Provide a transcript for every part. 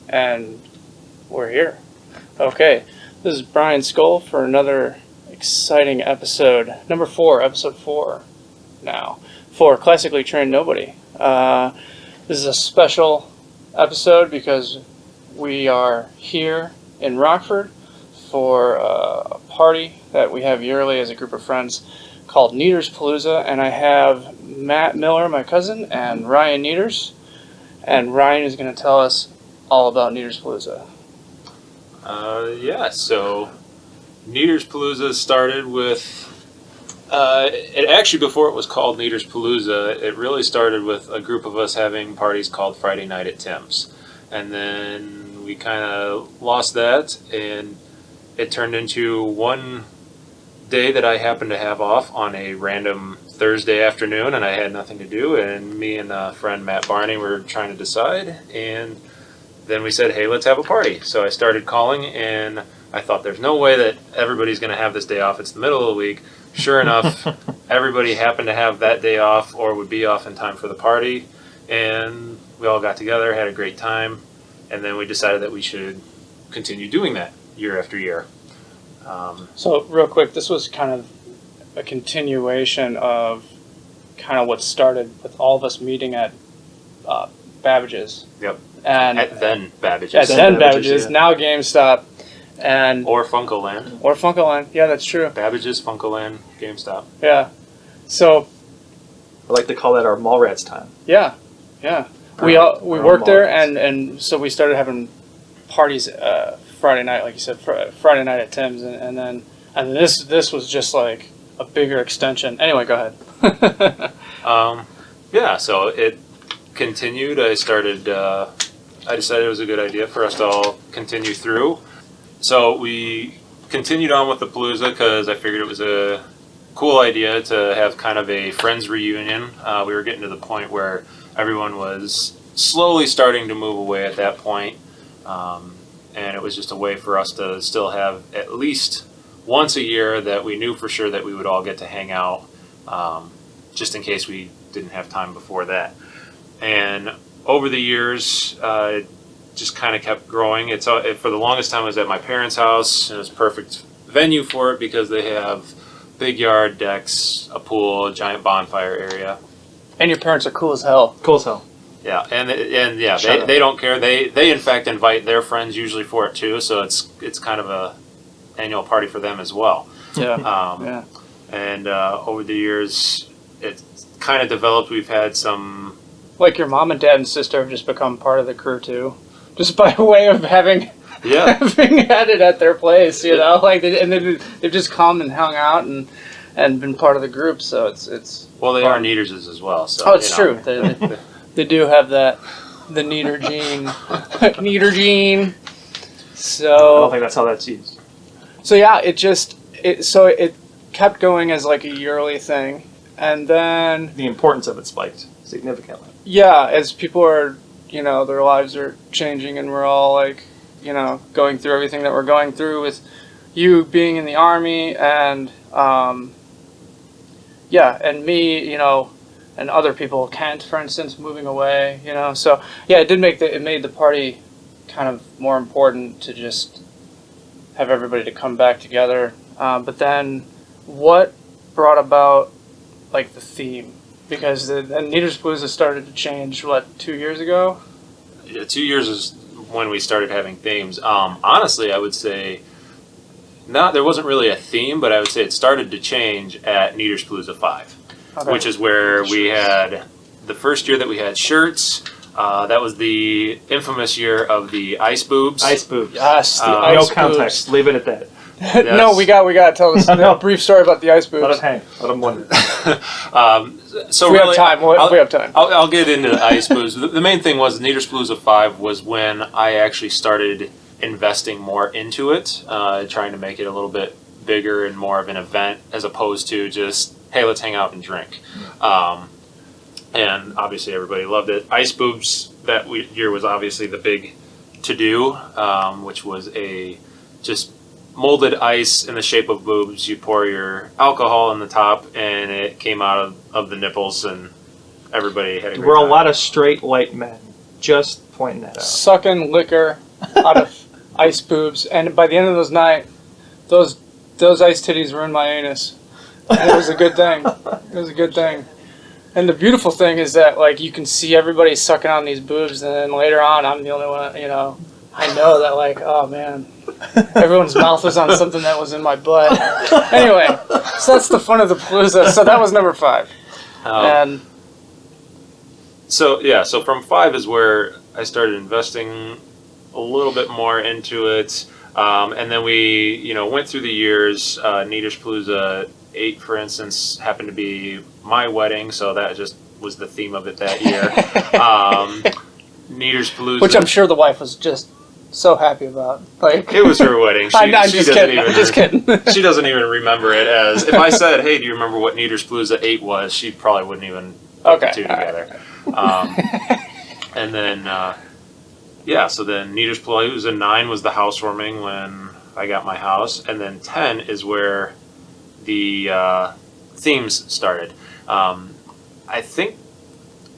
and we're here. Okay, this is Brian Skoll for another exciting episode, number 4, episode 4 now, for Classically Trained Nobody. This is a special episode because we are here in Rockford for a party that we have yearly as a group of friends called Niederspalooza, and I have Matt Miller, my cousin, and Ryan Nieders, and Ryan is going to tell us all about Niederspalooza. So Niederspalooza started with, it actually, before it was called Niederspalooza, it really started with a group of us having parties called Friday Night at Tim's. And then we kind of lost that, and it turned into one day that I happened to have off on a random Thursday afternoon, and I had nothing to do, and me and a friend Matt Barney were trying to decide, and then we said, hey, let's have a party. So I started calling, and I thought there's no way that everybody's going to have this day off. It's the middle of the week. Sure enough, everybody happened to have that day off or would be off in time for the party, and we all got together, had a great time, and then we decided that we should continue doing that year after year. So real quick, this was kind of a continuation of kind of what started with all of us meeting at Babbage's. Yep. And At then Babbage's. At then Babbage's, Babbage's, now GameStop, and Or Funkoland. or Funkoland. Yeah, that's true. Babbage's, Funkoland, GameStop. Yeah. So I like to call that our Mallrats time. yeah. We Our worked there, Mallrats. and so we started having parties Friday night, like you said, Friday night at Tim's, and then this was just like a bigger extension. Anyway, go ahead. So it continued. I decided it was a good idea for us to all continue through. So we continued on with the Palooza because I figured it was a cool idea to have kind of a friends reunion. We were getting to the point where everyone was slowly starting to move away at that point. And it was just a way for us to still have at least once a year that we knew for sure that we would all get to hang out, just in case we didn't have time before that. And over the years, it just kind of kept growing. For the longest time, it was at my parents' house, and it was a perfect venue for it because they have big yard, decks, a pool, a giant bonfire area. And your parents are cool as hell. Cool as hell. Yeah, and they don't care. They in fact invite their friends usually for it too. So it's kind of a annual party for them as well. Yeah. Yeah. And over the years, it kind of developed. We've had some. Like your mom and dad and sister have just become part of the crew too, just by way of having having had it at their place, you know. Like they've just come and hung out and been part of the group. So it's well, they fun. are Niederses as well. So oh, it's true. They do have the Nieder gene. Nieder gene. So I don't think that's how that's used. So yeah, it kept going as like a yearly thing, and then The importance of it spiked significantly. yeah, as people are, you know, their lives are changing, and we're all like, you know, going through everything that we're going through with you being in the Army, and and me, you know, and other people, Kent, for instance, moving away, you know. So yeah, it made the party kind of more important to just have everybody to come back together. But then, what brought about like the theme? Because the Niederspalooza started to change 2 years ago. Yeah, 2 years is when we started having themes. Honestly, I would say there wasn't really a theme, but I would say it started to change at Niederspalooza 5. Okay. Which is where we had the first year that we had shirts. That was the infamous year of the ice boobs. Ice boobs. Yes, the No ice context. Leave it at that. Yes. No, we got to tell us a brief story about the ice boobs. Let it hang. Let them wonder. So we really, have time. We have time. I'll get into the ice boobs. The main thing was Niederspalooza 5 was when I actually started investing more into it, trying to make it a little bit bigger and more of an event as opposed to just, hey, let's hang out and drink. And obviously everybody loved it. Ice boobs that year was obviously the big to-do, which was a just molded ice in the shape of boobs. You pour your alcohol in the top, and it came out of the nipples, and everybody had a great We're time. a lot of straight white men just pointing that out. Sucking liquor out of ice boobs, and by the end of those night, those ice titties were in my anus. And it was a good thing. It was a good thing. And the beautiful thing is that, like, you can see everybody sucking on these boobs, and then later on, I'm the only one, you know, I know that, like, oh, man, everyone's mouth was on something that was in my butt. Anyway, so that's the fun of the palooza. So that was number 5. And so from 5 is where I started investing a little bit more into it. And then we, you know, went through the years. Niederspalooza 8, for instance, happened to be my wedding, so that just was the theme of it that year. Niederspalooza, which I'm sure the wife was just so happy about. Like, it was her wedding. I'm just kidding. She doesn't even remember it as. If I said, "Hey, do you remember what Niederspalooza 8 was?" She probably wouldn't even put the two together. And then, so then Niederspalooza 9 was the housewarming when I got my house, and then 10 is where the themes started. I think,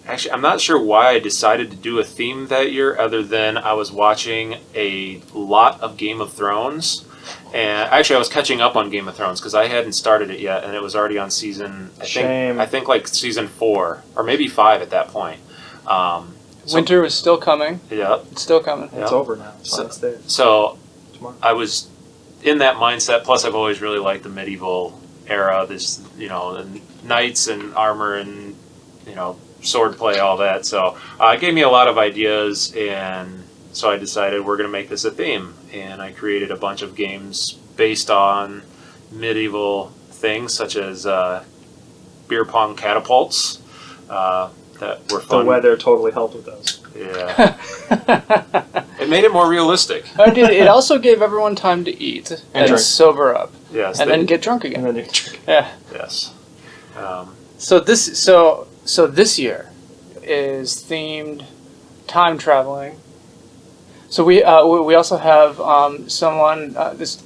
actually, I'm not sure why I decided to do a theme that year, other than I was watching a lot of Game of Thrones. And actually, I was catching up on Game of Thrones because I hadn't started it yet, and it was already on season. I think like season 4 or maybe 5 at that point. Winter was still coming. Yeah, it's still coming. It's over now. It's there. So I was in that mindset. Plus, I've always really liked the medieval era. This, you know, the knights and armor and, you know, sword play, all that. So it gave me a lot of ideas, and so I decided we're going to make this a theme. And I created a bunch of games based on medieval things, such as beer pong catapults that were fun. The weather totally helped with those. Yeah. It made it more realistic. It also gave everyone time to eat and sober up. Yes. And then get drunk again. And then drink. Yeah. Yes. So this year is themed time traveling. So we also have someone this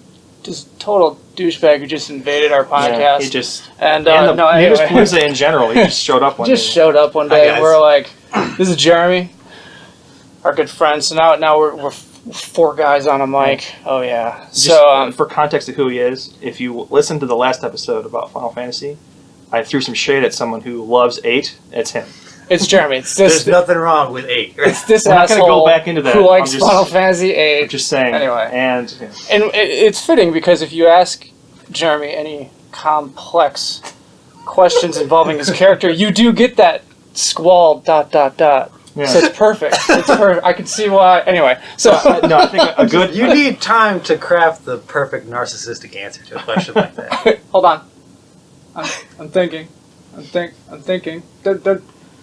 total douchebag who just invaded our podcast. Yeah, he just Niederspalooza in general. He just showed up one day. Showed up one day, and we're like, "This is Jereme, our good friend." So now we're 4 guys on a mic. Oh yeah. Just, for context of who he is, if you listen to the last episode about Final Fantasy, I threw some shade at someone who loves 8. It's him. It's Jereme. It's There's nothing wrong with 8. It's this We're not asshole going to go back into that. who likes Final Fantasy 8. I'm just saying. Anyway. And it's fitting because if you ask Jereme any complex questions involving his character, you do get that squall ... Yeah. So it's perfect. It's perfect. I can see why. Anyway, so no, I think a good. You need time to craft the perfect narcissistic answer to a question like that. Hold on. I'm thinking. I'm thinking.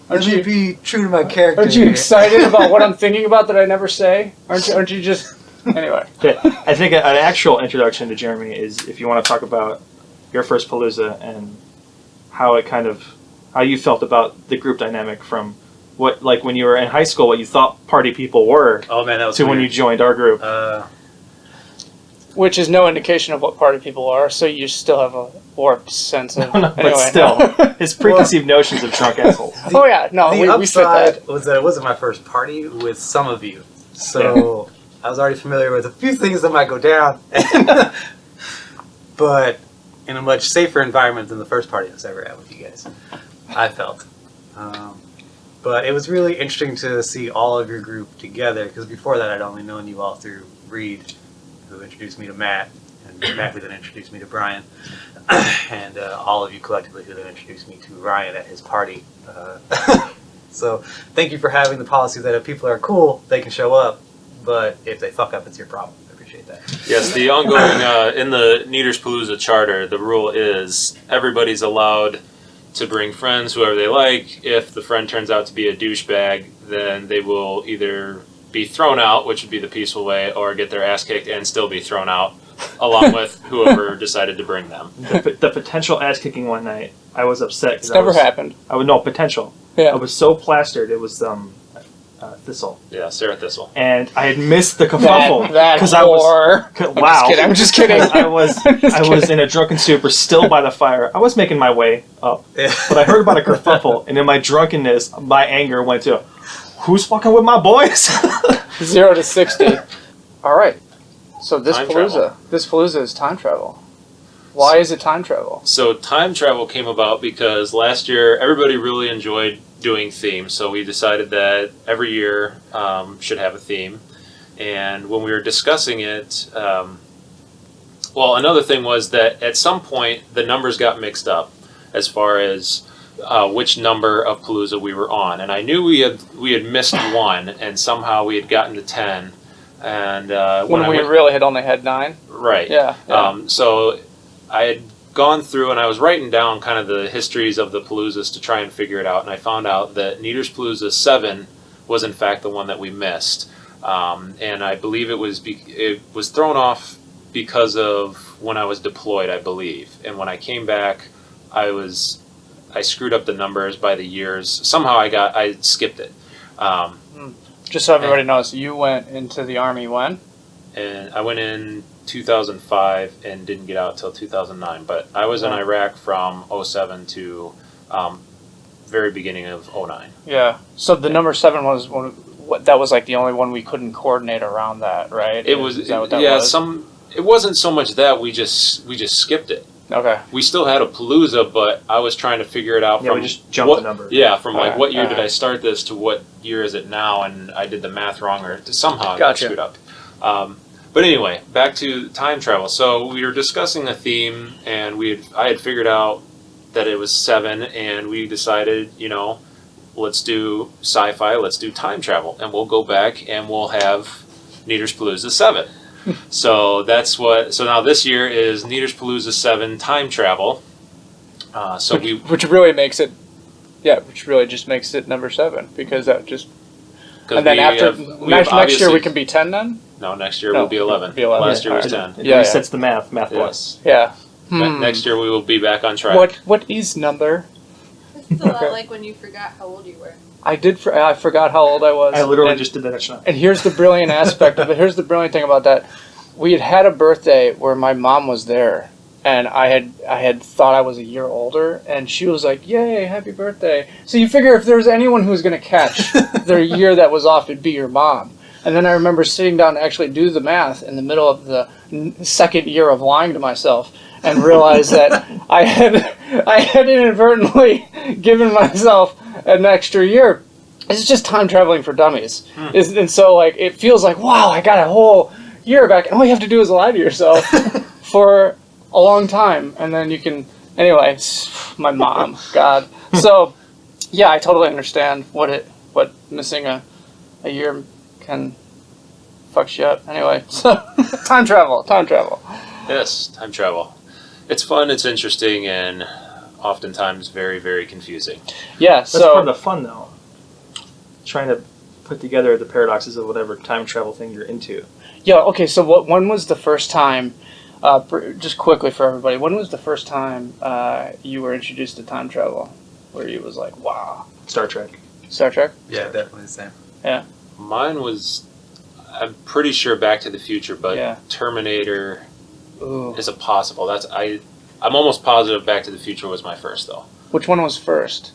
Let me be true to my character. Aren't you excited about what I'm thinking about that I never say? Aren't you just... Anyway. I think an actual introduction to Jereme is if you want to talk about your first Palooza and how you felt about the group dynamic from what, like when you were in high school, what you thought party people were. Oh man, that was to weird. When you joined our group. Which is no indication of what party people are, so you still have a warped sense of... But still, his preconceived notions of drunk assholes. The upside was that it wasn't my first party with some of you, so I was already familiar with a few things that might go down, but in a much safer environment than the first party I was ever at with you guys, I felt. But it was really interesting to see all of your group together, because before that I'd only known you all through Reed, who introduced me to Matt, and Matt who then introduced me to Brian, and all of you collectively who then introduced me to Ryan at his party. So thank you for having the policy that if people are cool, they can show up, but if they fuck up, it's your problem. I appreciate that. Yes, the ongoing, in the Niederspalooza charter, the rule is everybody's allowed to bring friends, whoever they like. If the friend turns out to be a douchebag, then they will either be thrown out, which would be the peaceful way, or get their ass kicked and still be thrown out, along with whoever decided to bring them. The potential ass kicking one night, I was upset. It's never happened. I would know potential. Yeah. I was so plastered. It was Thistle. Yeah, Sarah Thistle. And I had missed the kerfuffle because I was. Wow! I'm just kidding. I was in a drunken stupor, still by the fire. I was making my way up, but I heard about a kerfuffle, and in my drunkenness, my anger went to. who's fucking with my boys? 0 to 60. All right. So this Time Palooza is time travel. Why is it time travel? So time travel came about because last year everybody really enjoyed doing themes. So we decided that every year should have a theme. And when we were discussing it, another thing was that at some point the numbers got mixed up as far as which number of Palooza we were on. And I knew we had missed one, and somehow we had gotten to 10. And when we really had only had 9? Right. Yeah. So I had gone through and I was writing down kind of the histories of the Paloozas to try and figure it out, and I found out that Niederspalooza 7 was in fact the one that we missed. And I believe it was thrown off because of when I was deployed, I believe. And when I came back, I screwed up the numbers by the years. Somehow I skipped it. Just so everybody knows, you went into the Army when? And I went in 2005 and didn't get out till 2009. But I was in Iraq from 07 to very beginning of 09. Yeah. So the number 7 was that was like the only one we couldn't coordinate around that, right? Is that what that was? It wasn't so much that we just skipped it. Okay. We still had a Palooza, but I was trying to figure it out from we just jumped the number. Yeah, from like what year alright. did I start this to what year is it now, and I did the math wrong or somehow I got Gotcha. screwed up. But anyway, back to time travel. So we were discussing a theme, and I had figured out that it was 7, and we decided, let's do sci-fi, let's do time travel, and we'll go back and we'll have Niederspalooza 7. So now this year is Niederspalooza 7 time travel. Which really makes it, which really just makes it number 7, because that just. And then next year we can be 10 then? No, next year we'll be 11. Last year was 10. It resets the math plus. Yeah. Next year we will be back on track. What is number? It's a lot like when you forgot how old you were. I forgot how old I was. I literally just did that at night. And here's the brilliant aspect of it. Here's the brilliant thing about that. We had a birthday where my mom was there, and I had thought I was a year older, and she was like, "Yay, happy birthday!" So you figure if there was anyone who was going to catch their year that was off, it'd be your mom. And then I remember sitting down to actually do the math in the middle of the second year of lying to myself, and realized that I had inadvertently given myself an extra year. It's just time traveling for dummies. And so it feels like, wow, I got a whole year back, and all you have to do is lie to yourself for a long time, and then you can. Anyway, my mom, God. So, yeah, I totally understand what missing a year can fuck you up. Anyway, so time travel. Yes, time travel. It's fun, it's interesting, and oftentimes very, very confusing. Yeah, That's part of the fun, though. Trying to put together the paradoxes of whatever time travel thing you're into. Yeah, okay, so when was the first time, just quickly for everybody, when was the first time you were introduced to time travel? Where you was like, wow. Star Trek. Star Trek? Yeah, definitely the same. Yeah. Mine was, I'm pretty sure Back to the Future, but Yeah. Terminator Ooh. is a possible. I'm almost positive Back to the Future was my first, though. Which one was first?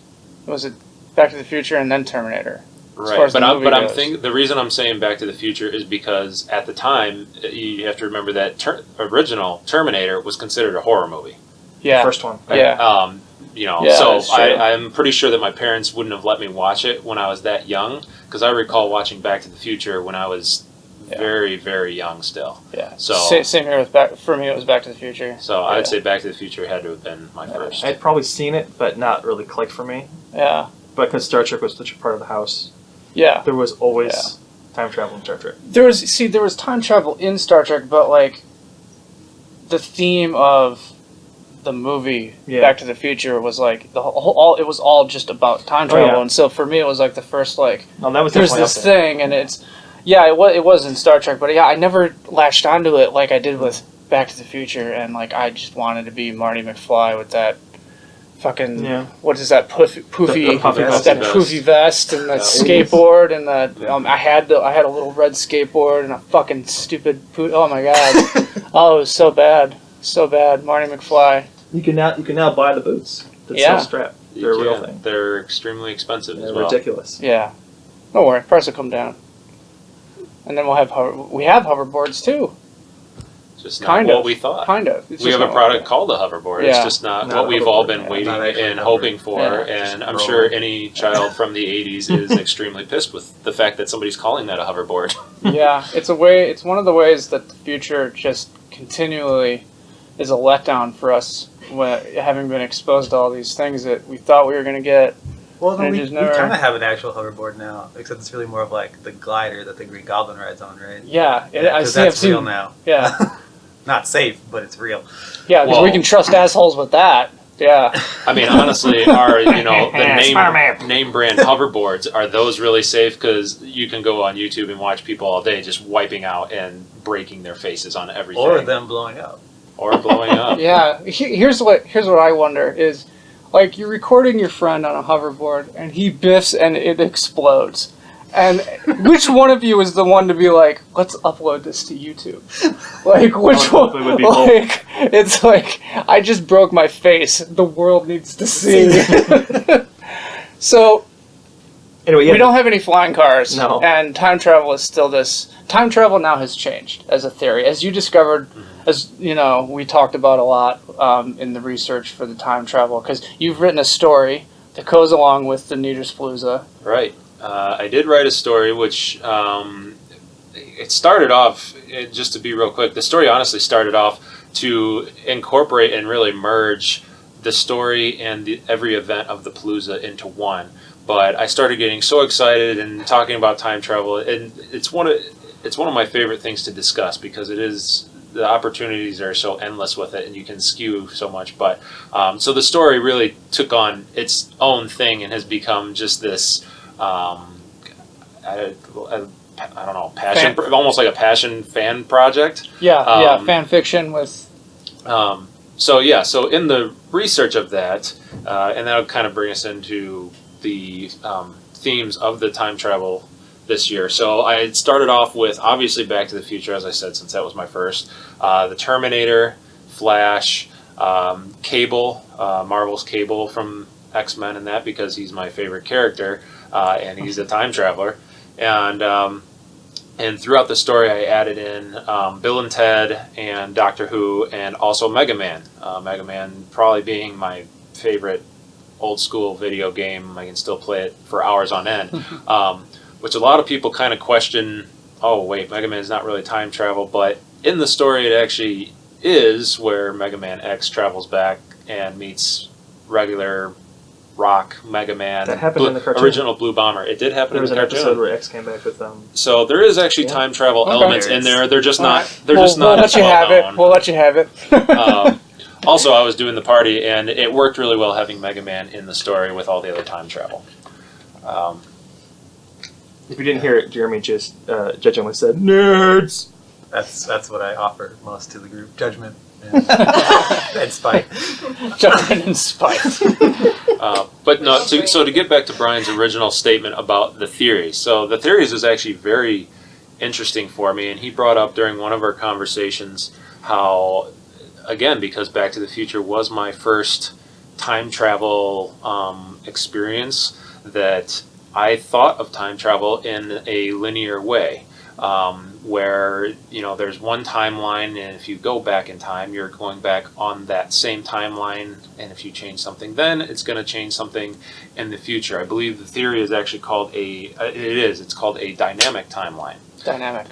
Was it Back to the Future and then Terminator? Right, but I'm thinking the reason I'm saying Back to the Future is because at the time you have to remember that original Terminator was considered a horror movie. Yeah. The first one. Yeah. Yeah, so that's true. I'm pretty sure that my parents wouldn't have let me watch it when I was that young, because I recall watching Back to the Future when I was very, very young still. Yeah. So same here for me, it was Back to the Future. So I'd say Back to the Future had to have been my first. I'd probably seen it, but not really clicked for me. Yeah. But because Star Trek was such a part of the house, Yeah. there was always time travel in Star Trek. There was time travel in Star Trek, but the theme of the movie Back to the Future was it was all just about time travel, and so for me it was the first No, that was there's definitely this up there. thing, and it was in Star Trek, but I never latched onto it like I did with Back to the Future, and I just wanted to be Marty McFly with that fucking what is that poofy The puffy vest. that poofy vest and the skateboard and the I had a little red skateboard and a fucking stupid oh my god oh it was so bad Marty McFly. You can now buy the boots that sell strap. They're a real thing. They're extremely expensive as They're well. ridiculous. Yeah. Don't worry, price will come down. And then we have hoverboards too. Just not Kind what of. we thought. Kind of. It's We just have a not product what- called a hoverboard. Yeah. It's just not Not what a we've all hoverboard, been yeah. waiting Not actually and a hoping hoverboard. for. Yeah. And I'm Just sure roll. any child from the 80s is extremely pissed with the fact that somebody's calling that a hoverboard. Yeah, it's one of the ways that the future just continually is a letdown for us, having been exposed to all these things that we thought we were going to get. Well, no, And it we just never- kind of have an actual hoverboard now, except it's really more of like the glider that the Green Goblin rides on, right? Yeah, I've 'Cause seen. that's real now. Yeah, Not safe, but it's real. yeah, because we Whoa. can trust assholes with that. Yeah, I mean, honestly, the Spider-Man. name brand hoverboards, are those really safe? Because you can go on YouTube and watch people all day just wiping out and breaking their faces on everything. Or them blowing up. Or blowing up. yeah. Here's what I wonder is, like, you're recording your friend on a hoverboard and he biffs and it explodes. And which one of you is the one to be like, let's upload this to YouTube? Like, which Hopefully it one? would be both. Like, it's like, I just broke my face. The world needs to see. So, Anyway, yeah. we don't have any flying cars. No. And time travel is still this. Time travel now has changed as a theory. As you discovered, as you know, we talked about a lot in the research for the time travel, because you've written a story that goes along with the Niederspalooza. Right. I did write a story, which it started off, just to be real quick, the story honestly started off to incorporate and really merge the story and every event of the Palooza into one. But I started getting so excited and talking about time travel, and it's one of my favorite things to discuss, because the opportunities are so endless with it, and you can skew so much. But so the story really took on its own thing and has become just this. I don't know, passion, almost like a passion fan project. Yeah, fan fiction with. So in the research of that, and that'll kind of bring us into the themes of the time travel this year. So I had started off with, obviously, Back to the Future, as I said, since that was my first. The Terminator, Flash, Cable, Marvel's Cable from X-Men and that, because he's my favorite character, and he's a time traveler. And throughout the story, I added in Bill and Ted and Doctor Who, and also Mega Man. Mega Man probably being my favorite old school video game. I can still play it for hours on end, which a lot of people kind of question, oh wait, Mega Man is not really time travel, but in the story it actually is, where Mega Man X travels back and meets regular Rock Mega Man. That happened in the cartoon. Original Blue Bomber. It did happen There in was the an cartoon. episode where X came back with them. So there is actually Yeah. time travel Okay. elements in there. They're just not. Alright. They're just We'll not. let you well have it. known. We'll let you have it. Also, I was doing the party, and it worked really well having Mega Man in the story with all the other time travel. If you didn't hear it, Jeremy just judgingly said, "Nerds." That's what I offer most to the group: judgment and, and spite. Judgment and spite. But no, so to get back to Brian's original statement about the theories. So the theories is actually very interesting for me, and he brought up during one of our conversations how, again, because Back to the Future was my first time travel experience, that I thought of time travel in a linear way. Where, there's one timeline, and if you go back in time, you're going back on that same timeline, and if you change something then, it's going to change something in the future. I believe the theory is actually called it's called a dynamic timeline. Dynamic.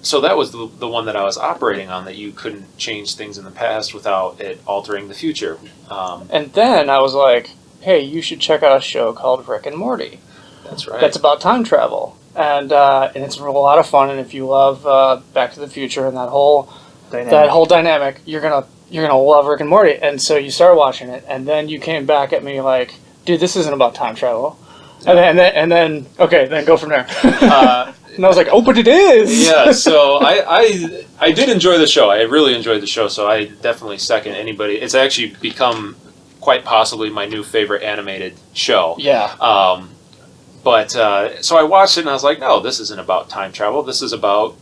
So that was the one that I was operating on, that you couldn't change things in the past without it altering the future. And then I was like, hey, you should check out a show called Rick and Morty. That's right. That's about time travel. And it's a lot of fun. And if you love Back to the Future and that whole dynamic, you're gonna love Rick and Morty. And so you started watching it, and then you came back at me like, dude, this isn't about time travel. And then okay, then go from there. And I was like, oh, but it is. Yeah, so I did enjoy the show. I really enjoyed the show, so I definitely second anybody. It's actually become quite possibly my new favorite animated show. Yeah. But so I watched it, and I was like, no, this isn't about time travel. This is about,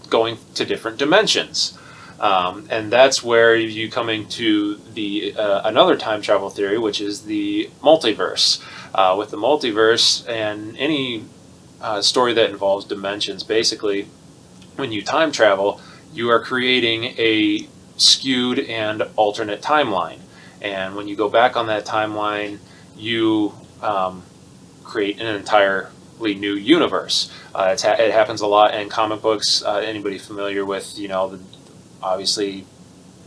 going to different dimensions. And that's where you come into the another time travel theory, which is the multiverse. With the multiverse and any story that involves dimensions, basically, when you time travel, you are creating a skewed and alternate timeline. And when you go back on that timeline, you create an entirely new universe. It happens a lot in comic books. Anybody familiar with, obviously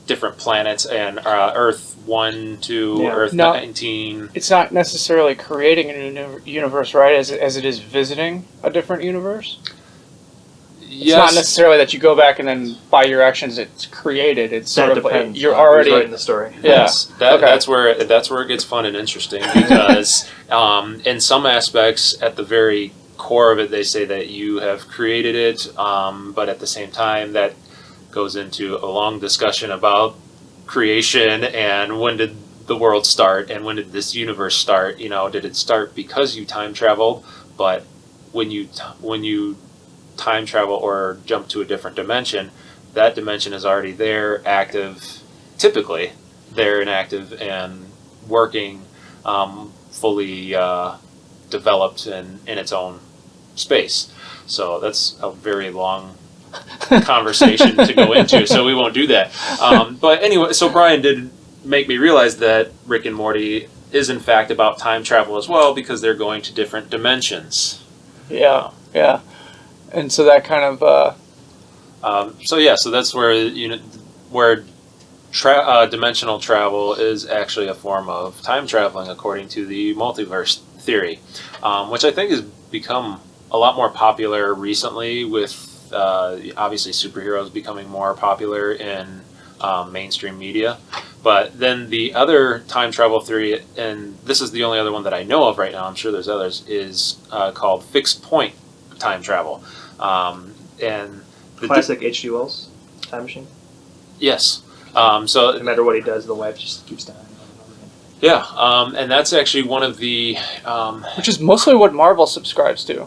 different planets and Earth 1 to Earth 19? It's not necessarily creating a new universe, right? As it is visiting a different universe? It's not necessarily that you go back and then by your actions it's created. It's sort of depends. You're already writing the story. Yeah. Yes, that's where it gets fun and interesting because in some aspects, at the very core of it, they say that you have created it, but at the same time, that goes into a long discussion about creation and when did the world start and when did this universe start? Did it start because you time traveled? But when you time travel or jump to a different dimension, that dimension is already there, active, typically there and active and working, fully developed in its own space. So that's a very long conversation to go into, so we won't do that. But anyway, so Brian did make me realize that Rick and Morty is in fact about time travel as well, because they're going to different dimensions. Yeah. And so that kind of so that's where dimensional travel is actually a form of time traveling, according to the multiverse theory, which I think has become a lot more popular recently with obviously superheroes becoming more popular in mainstream media. But then the other time travel theory, and this is the only other one that I know of right now, I'm sure there's others, is called fixed point time travel. And the Classic H.G. Wells time machine. Yes. So no matter what he does, the wife just keeps dying. Yeah, and that's actually one of the which is mostly what Marvel subscribes to.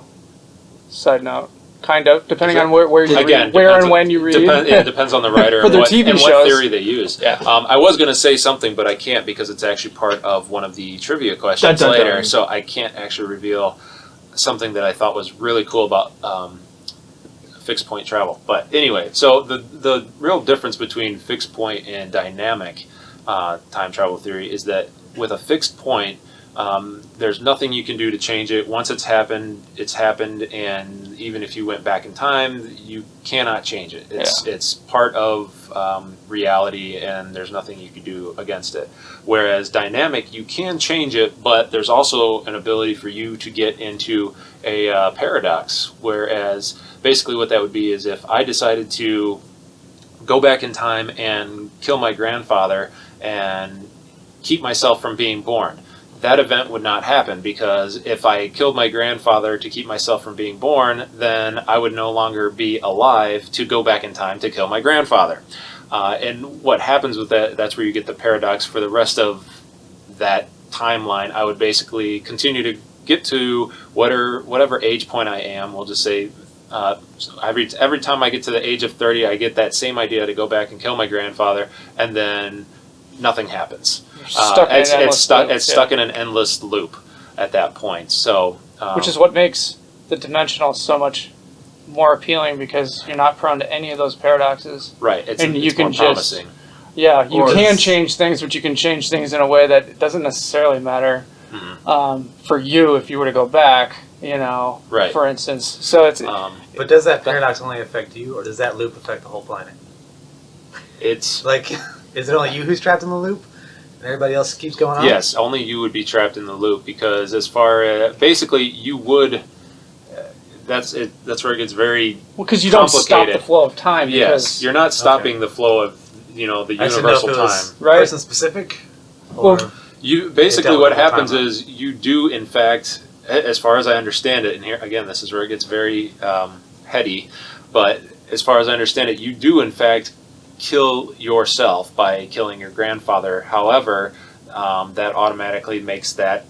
Side note, kind of, depending on where you again, read, where and when you read. It depends on the writer For and, their what, TV and shows. what theory they use. Yeah. I was going to say something, but I can't because it's actually part of one of the trivia questions Dun, dun, later, dun. so I can't actually reveal something that I thought was really cool about fixed point travel. But anyway, so the real difference between fixed point and dynamic time travel theory is that with a fixed point, there's nothing you can do to change it. Once it's happened, and even if you went back in time, you cannot change it. It's part of reality, and there's nothing you can do against it. Whereas dynamic, you can change it, but there's also an ability for you to get into a paradox. Whereas basically what that would be is if I decided to go back in time and kill my grandfather and keep myself from being born, that event would not happen, because if I killed my grandfather to keep myself from being born, then I would no longer be alive to go back in time to kill my grandfather. And what happens with that, that's where you get the paradox. For the rest of that timeline, I would basically continue to get to whatever age point I am. We'll just say every time I get to the age of 30, I get that same idea to go back and kill my grandfather, and then nothing happens. It's stuck in an endless loop at that point. So, which is what makes the dimensional so much more appealing, because you're not prone to any of those paradoxes. Right. It's more promising. Yeah, you can change things, but you can change things in a way that doesn't necessarily matter for you if you were to go back. Right. For instance. So it's. But does that paradox only affect you, or does that loop affect the whole planet? It's like, is it only you who's trapped in the loop? And everybody else keeps going on? Yes, only you would be trapped in the loop, because as far as basically you would. That's it. That's where it gets very because you don't stop the flow of time. Yes, you're not stopping the flow of the universal time. Right. Person specific. Well, you basically what happens is you do in fact, as far as I understand it, and here again this is where it gets very heady, but as far as I understand it, you do in fact kill yourself by killing your grandfather. However, that automatically makes that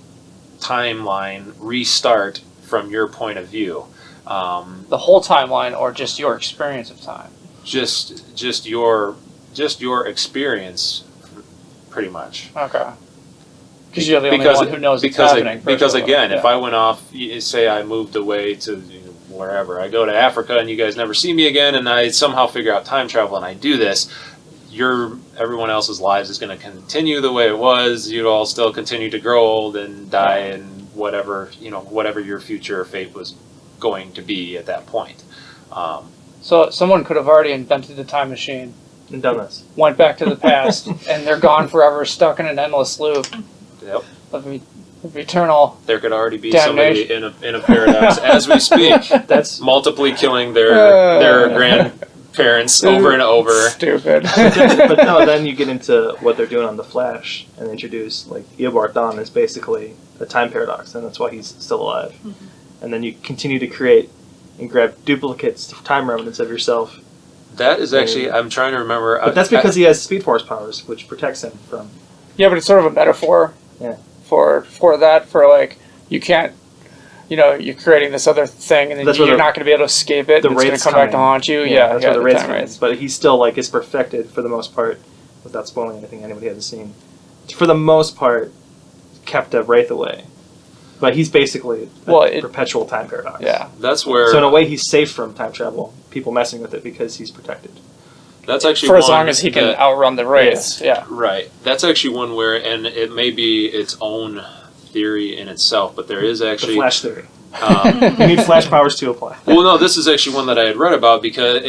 timeline restart from your point of view. The whole timeline, or just your experience of time? just your experience, pretty much. Okay. Because you're the only one who knows it's happening. Because again, yeah. if I went off, say I moved away to wherever, I go to Africa and you guys never see me again, and I somehow figure out time travel and I do this, everyone else's lives is going to continue the way it was. You'd all still continue to grow old and die, and whatever your future fate was going to be at that point. So someone could have already invented the time machine And done this. went back to the past, and they're gone forever, stuck in an endless loop Yep. of eternal. There could already be Damnation. somebody in a paradox as we speak, That's multiply killing their grandparents over and over. Stupid. but no, then you get into what they're doing on The Flash and introduce, like, Eobard Thawne is basically a time paradox, and that's why he's still alive. And then you continue to create and grab duplicates of time remnants of yourself. That is actually, I'm trying to remember. But that's because he has Speed Force powers, which protects him from... Yeah, but it's sort of a metaphor. Yeah. For that, for like, you can't, you're creating this other thing, and then you're not going to be able to escape it. The and it's going Wraith's to come back to coming. haunt you. Yeah, that's where the Wraith's time coming. Wraiths. But he's still, like, is perfected for the most part, without spoiling anything anybody hasn't seen. For the most part, kept a Wraith away. But he's basically a perpetual time paradox. Yeah. That's where. So in a way, he's safe from time travel. People messing with it because he's protected. That's actually for as long as he can outrun the Wraiths. Yeah. Right. That's actually one where, and it may be its own theory in itself, but there is actually The Flash theory. You need Flash powers to apply. Well, no, this is actually one that I had read about because,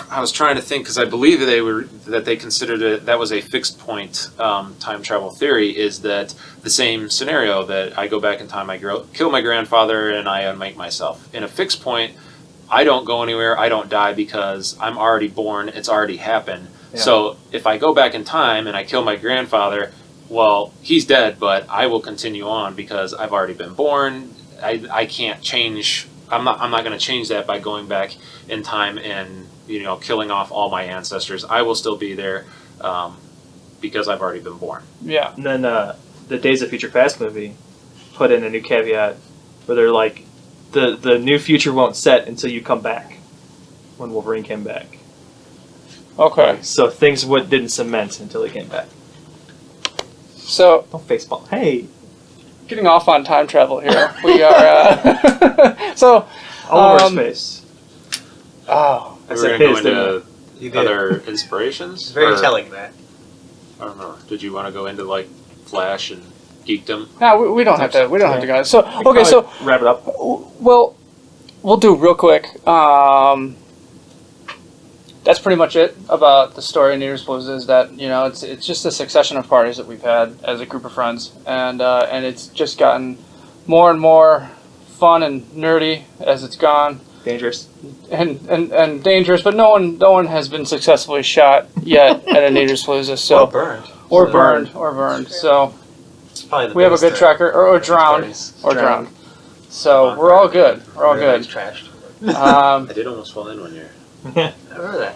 I was trying to think because I believe that they considered it that was a fixed point time travel theory. Is that the same scenario that I go back in time, I kill my grandfather, and I unmake myself. In a fixed point, I don't go anywhere. I don't die because I'm already born. It's already happened. Yeah. So if I go back in time and I kill my grandfather, well, he's dead, but I will continue on because I've already been born. I can't change. I'm not going to change that by going back in time and killing off all my ancestors. I will still be there because I've already been born. Yeah. And then the Days of Future Past movie put in a new caveat where they're like, the new future won't set until you come back. When Wolverine came back. Okay. So things didn't cement until he came back. So don't facepalm. Hey. Getting off on time travel here. We are so all over space. Oh, I said go into other inspirations. It's very telling that. I don't know. Did you want to go into like Flash and geekdom? No, we don't have to. We don't have to go. So okay, so wrap it up. Well, we'll do real quick. That's pretty much it about the story of Niederspalooza. Is that it's just a succession of parties that we've had as a group of friends, and it's just gotten more and more fun and nerdy as it's gone. Dangerous. And dangerous, but no one has been successfully shot yet at a Niederspalooza. So or burned. So we have a good tracker, or drowned. So we're all good. We're all good. Trashed. I did almost fall in one year. I remember that.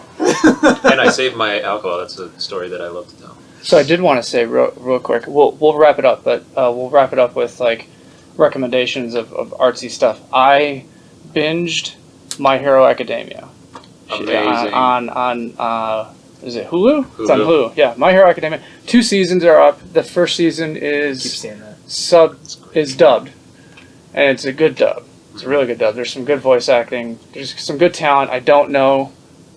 And I saved my alcohol. That's a story that I love to tell. So I did want to say real quick. We'll wrap it up, but we'll wrap it up with like recommendations of artsy stuff. I binged My Hero Academia. Amazing. On is it Hulu? Hulu? It's on Hulu. Yeah, My Hero Academia. 2 seasons are up. The first season is Keep saying that. is dubbed, and it's a good dub. It's a really good dub. There's some good voice acting. There's some good talent. I don't know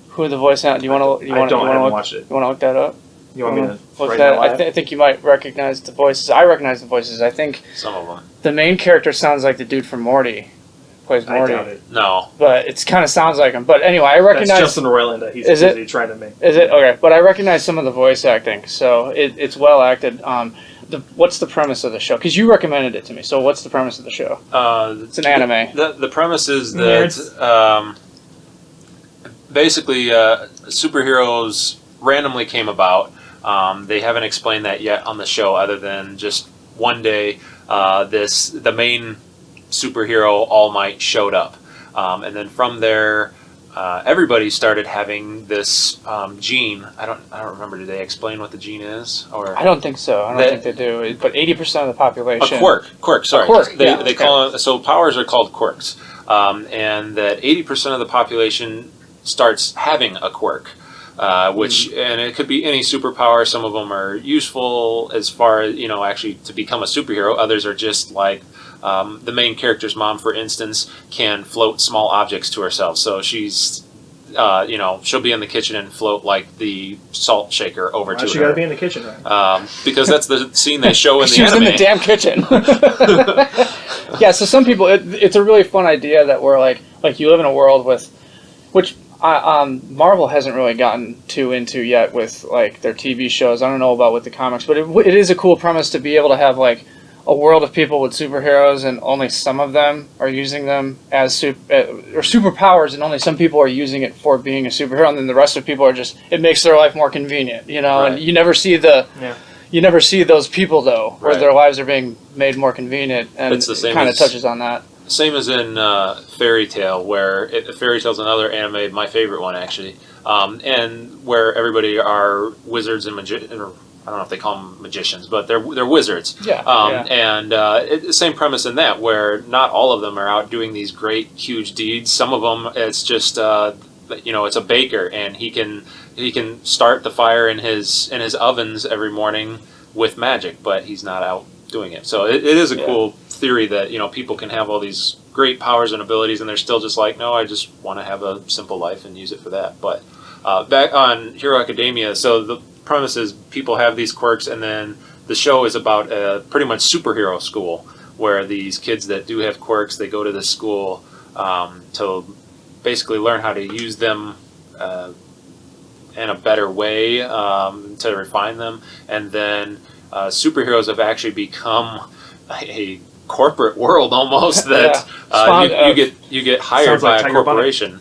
who the voice actor. Do you want to? I haven't watched it. You want to look that up? You want me to look write that? that live? I think you might recognize the voices. I recognize the voices. I think some of them. The main character sounds like the dude from Morty. Plays Morty. I doubt it. No. But it kind of sounds like him. But anyway, I recognize. That's Justin Roiland. He's busy trying to make. Is it okay? But I recognize some of the voice acting, so it's well acted. What's the premise of the show? Because you recommended it to me. So what's the premise of the show? It's an anime. The premise is that basically superheroes randomly came about. They haven't explained that yet on the show, other than just one day the main superhero All Might showed up, and then from there. Everybody started having this gene. I don't remember. Did they explain what the gene is? Or I don't think so. I don't think they do. But 80% of the population. A quirk. Sorry. A quirk. They call it. So powers are called quirks, and that 80% of the population starts having a quirk. Which and it could be any superpower. Some of them are useful as far as actually to become a superhero. Others are just like the main character's mom, for instance, can float small objects to herself. So she's she'll be in the kitchen and float like the salt shaker over to her. She got to be in the kitchen, right? Because that's the scene they show in the She was anime. in the damn kitchen. Yeah, so some people, it's a really fun idea that we're like you live in a world with, which Marvel hasn't really gotten too into yet with like their TV shows. I don't know about with the comics, but it is a cool premise to be able to have like a world of people with superheroes and only some of them are using them as or superpowers, and only some people are using it for being a superhero, and then the rest of people are just, it makes their life more convenient, Right. And you never see those people though, where Right. their lives are being made more convenient, and It's the same it kind of as- touches on that. Same as in Fairy Tale, where Fairy Tale's another anime, my favorite one actually, and where everybody are wizards and magicians. I don't know if they call them magicians, but they're wizards. Yeah, And same premise in that, where not all of them are out doing these great, huge deeds. Some of them, it's just it's a baker, and he can start the fire in his ovens every morning with magic, but he's not out doing it. So it is a cool theory that people can have all these great powers and abilities, and they're still just like, no, I just want to have a simple life and use it for that. But back on Hero Academia, so the premise is people have these quirks, and then the show is about a pretty much superhero school where these kids that do have quirks, they go to this school to basically learn how to use them in a better way, to refine them, and then superheroes have actually become a corporate world almost that you get hired Sounds by like a Tiger Bunny. corporation.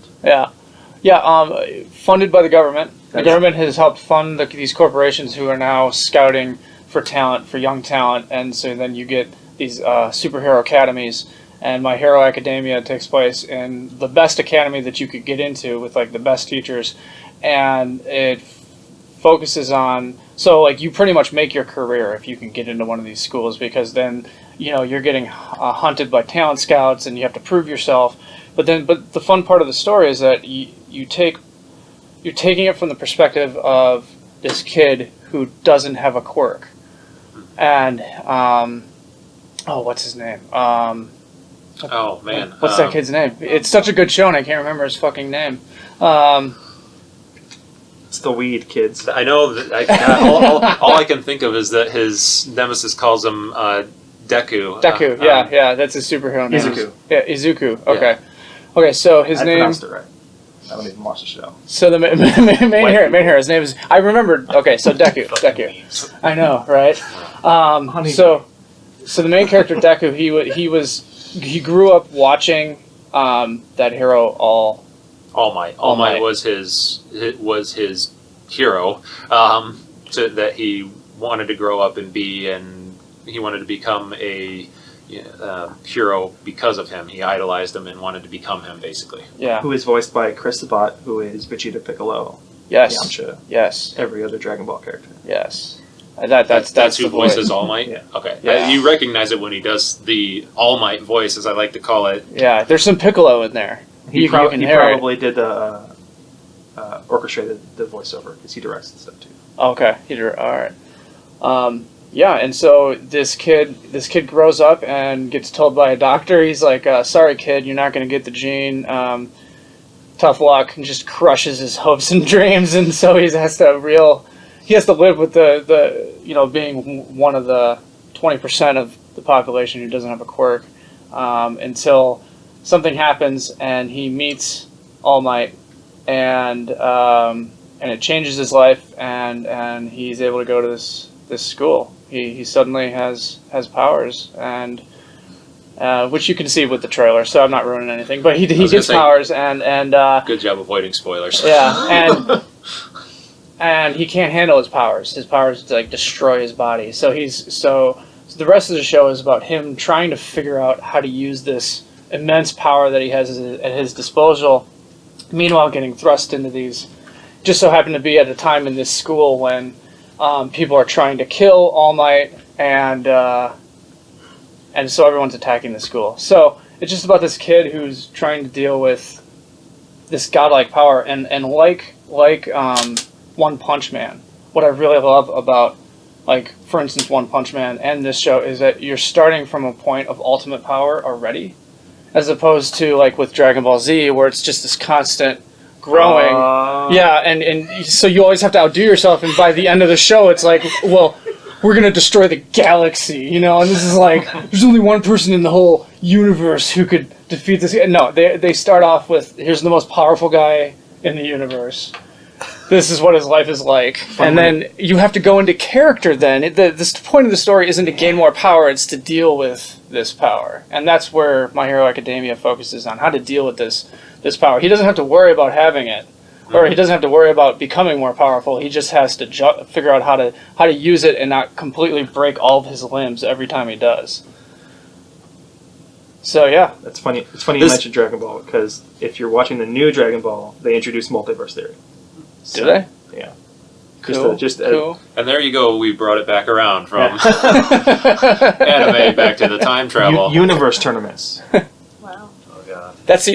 Funded by the government. The government has helped fund these corporations who are now scouting for talent, for young talent, and so then you get these superhero academies. And My Hero Academia takes place in the best academy that you could get into with like the best teachers, and it focuses on, so like you pretty much make your career if you can get into one of these schools, because then you're getting hunted by talent scouts and you have to prove yourself. But the fun part of the story is that you're taking it from the perspective of this kid who doesn't have a quirk, and what's his name? Oh man, What's that kid's name? It's such a good show, and I can't remember his fucking name. It's the weed, kids. I know that all I can think of is that his nemesis calls him Deku. Deku, yeah, that's his superhero name. Izuku. Yeah, Izuku. Okay, okay. So his I name. pronounced it right. I don't even watch the show. So the main hero, his name is. I remembered. Okay, so Deku. I know, right? So the main character Deku, he grew up watching that hero All Might. All Might was his hero that he wanted to grow up and be, and he wanted to become a hero because of him. He idolized him and wanted to become him, basically. Yeah. Who is voiced by Chris Sabat, who is Vegeta, Piccolo, Yes. Yamcha, Yes. every other Dragon Ball character. Yes. That's who the voice. voices All Might? Yeah. Okay. Yeah. You recognize it when he does the All Might voice, as I like to call it. Yeah, there's some Piccolo in there. He You can hear it. probably did the orchestrated the voiceover because he directs and stuff too. Okay, all right. Yeah, and so this kid grows up and gets told by a doctor, he's like, "Sorry, kid, you're not going to get the gene. Tough luck," and just crushes his hopes and dreams, and so he has to live with the being one of the 20% of the population who doesn't have a quirk, until something happens and he meets All Might, and it changes his life, and he's able to go to this school. He suddenly has powers, and which you can see with the trailer, so I'm not ruining anything. But he gets powers, and Good job avoiding spoilers. yeah, and he can't handle his powers. His powers like destroy his body. So the rest of the show is about him trying to figure out how to use this immense power that he has at his disposal. Meanwhile, getting thrust into these, just so happened to be at a time in this school when people are trying to kill All Might, and so everyone's attacking the school. So it's just about this kid who's trying to deal with this godlike power, and like One Punch Man. What I really love about, like, for instance, One Punch Man and this show is that you're starting from a point of ultimate power already, as opposed to, like, with Dragon Ball Z, where it's just this constant growing. Yeah, and so you always have to outdo yourself, and by the end of the show, it's like, well, we're going to destroy the galaxy, you know, and this is like, there's only one person in the whole universe who could defeat this. No, they start off with, here's the most powerful guy in the universe. This is what his life is like. And then you have to go into character then. This point of the story isn't to gain more power, it's to deal with this power. And that's where My Hero Academia focuses on, how to deal with this power. He doesn't have to worry about having it, or he doesn't have to worry about becoming more powerful. He just has to figure out how to use it and not completely break all of his limbs every time he does. So yeah. That's funny. It's funny you mentioned Dragon Ball, because if you're watching the new Dragon Ball, they introduced multiverse theory. Do they? Yeah. Cool. Cool. And there you go. We brought it back around from anime back to the time travel. Universe tournaments. Wow. Oh god. That's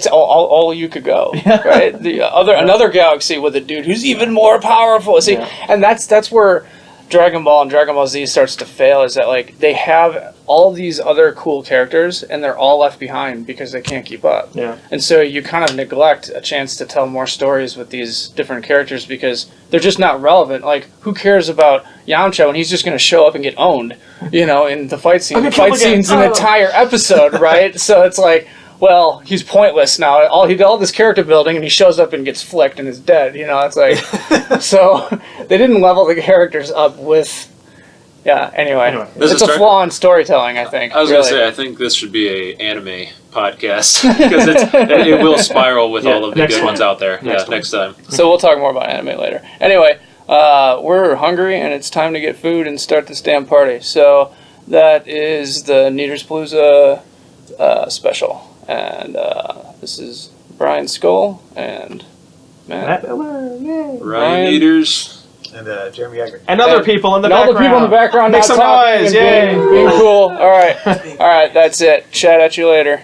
all you could go, right? Another galaxy with a dude who's even more powerful. See, and that's where Dragon Ball and Dragon Ball Z starts to fail, is that, like, they have all these other cool characters and they're all left behind because they can't keep up. Yeah. And so you kind of neglect a chance to tell more stories with these different characters because they're just not relevant. Like, who cares about Yamcha when he's just going to show up and get owned, you know, in the fight scene? The fight scene's an entire episode, right? So it's like, well, he's pointless now. He did all this character building, and he shows up and gets flicked and is dead. You know, it's like, so they didn't level the characters up with. Yeah. Anyway, it's a flaw in storytelling, I think. I was gonna say, I think this should be a anime podcast because it will spiral with all of the good ones out there. Next time. So we'll talk more about anime later. Anyway, we're hungry, and it's time to get food and start this damn party. So that is the Niederspalooza special. And this is Brian Skull and Matt Ryan Eaters. And Jereme Yeager. And other people in the background. All the people in the background Make some noise. Yay. Being cool. All right. That's it. Chat at you later.